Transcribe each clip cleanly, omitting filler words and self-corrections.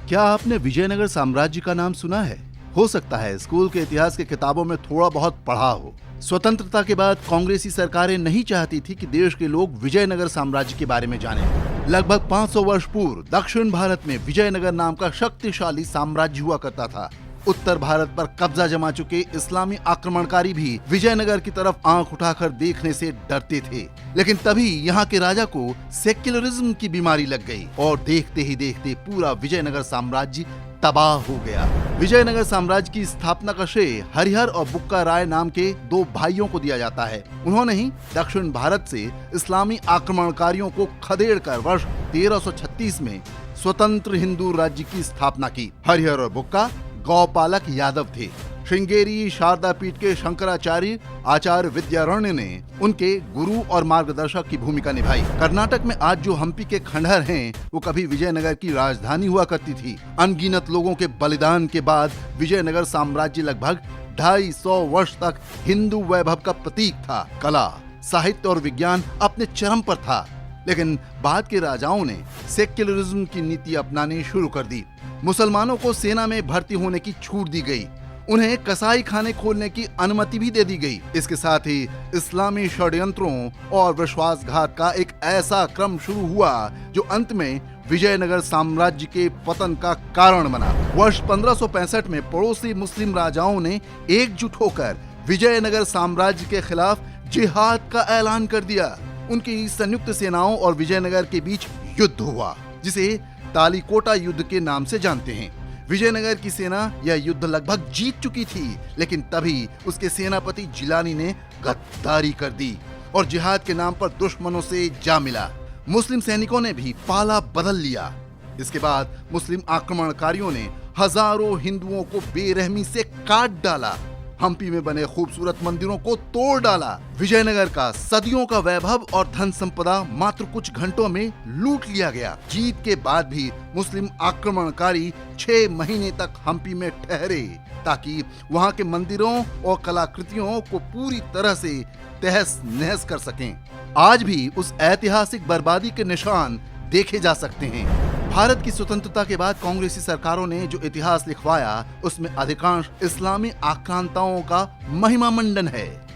क्या आपने विजयनगर साम्राज्य का नाम सुना है? हो सकता है स्कूल के इतिहास के किताबों में थोड़ा बहुत पढ़ा हो। स्वतंत्रता के बाद कांग्रेसी सरकारें नहीं चाहती थी कि देश के लोग विजयनगर साम्राज्य के बारे में जानें। लगभग 500 वर्ष पूर्व दक्षिण भारत में विजयनगर नाम का शक्तिशाली साम्राज्य हुआ करता था। उत्तर भारत पर कब्जा जमा चुके इस्लामी आक्रमणकारी भी विजयनगर की तरफ आंख उठाकर देखने से डरते थे। लेकिन तभी यहाँ के राजा को सेक्युलरिज्म की बीमारी लग गई और देखते ही देखते पूरा विजयनगर साम्राज्य तबाह हो गया। विजयनगर साम्राज्य की स्थापना का श्रेय हरिहर और बुक्का राय नाम के दो भाइयों को दिया जाता है। उन्होंने ही दक्षिण भारत से इस्लामी आक्रमणकारियों को खदेड़कर वर्ष 1336 में स्वतंत्र हिंदू राज्य की स्थापना की। हरिहर और बुक्का गौपालक यादव थे। श्रृंगेरी शारदा पीठ के शंकराचार्य आचार्य विद्यारण्य ने उनके गुरु और मार्गदर्शक की भूमिका निभाई। कर्नाटक में आज जो हम्पी के खंडहर हैं, वो कभी विजयनगर की राजधानी हुआ करती थी। अनगिनत लोगों के बलिदान के बाद विजयनगर साम्राज्य लगभग 250 वर्ष तक हिंदू वैभव का प्रतीक था। कला, साहित्य और विज्ञान अपने चरम पर था। लेकिन बाद के राजाओं ने सेक्युलरिज्म की नीति अपनानी शुरू कर दी। मुसलमानों को सेना में भर्ती होने की छूट दी गई। उन्हें कसाई खाने खोलने की अनुमति भी दे दी गई। इसके साथ ही इस्लामी षड्यंत्रों और विश्वासघात का एक ऐसा क्रम शुरू हुआ जो अंत में विजयनगर साम्राज्य के पतन का कारण बना। वर्ष 1565 में पड़ोसी मुस्लिम राजाओं ने एकजुट होकर विजयनगर साम्राज्य के खिलाफ जिहाद का ऐलान कर दिया। उनकी संयुक्त सेनाओं और विजयनगर के बीच युद्ध हुआ, जिसे तालीकोटा युद्ध के नाम से जानते हैं। विजयनगर की सेना यह युद्ध लगभग जीत चुकी थी, लेकिन तभी उसके सेनापति जिलानी ने गद्दारी कर दी और जिहाद के नाम पर दुश्मनों से जा मिला। मुस्लिम सैनिकों ने भी पाला बदल लिया। इसके बाद मुस्लिम आक्रमणकारियों ने हजारों हिंदुओं को बेरहमी से काट डाला। हम्पी में बने खूबसूरत मंदिरों को तोड़ डाला। विजयनगर का सदियों का वैभव और धन संपदा मात्र कुछ घंटों में लूट लिया गया। जीत के बाद भी मुस्लिम आक्रमणकारी 6 महीने तक हम्पी में ठहरे ताकि वहां के मंदिरों और कलाकृतियों को पूरी तरह से तहस नहस कर सकें। आज भी उस ऐतिहासिक बर्बादी के निशान देखे जा सकते हैं। भारत की स्वतंत्रता के बाद कांग्रेसी सरकारों ने जो इतिहास लिखवाया, उसमें अधिकांश इस्लामी आक्रांताओं का महिमा मंडन है।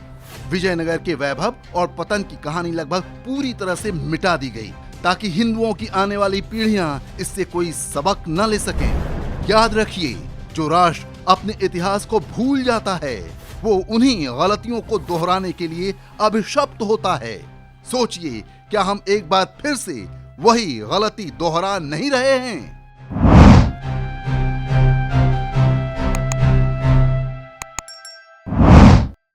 विजयनगर के वैभव और पतन की कहानी लगभग पूरी तरह से मिटा दी गई ताकि हिंदुओं की आने वाली पीढ़ियां इससे कोई सबक न ले सकें। याद रखिए, जो राष्ट्र अपने इतिहास को भूल जाता है, वो उन्हीं गलतियों को दोहराने के लिए अभिशप्त होता है। सोचिए, क्या हम एक बार फिर से वही गलती दोहरा नहीं रहे हैं?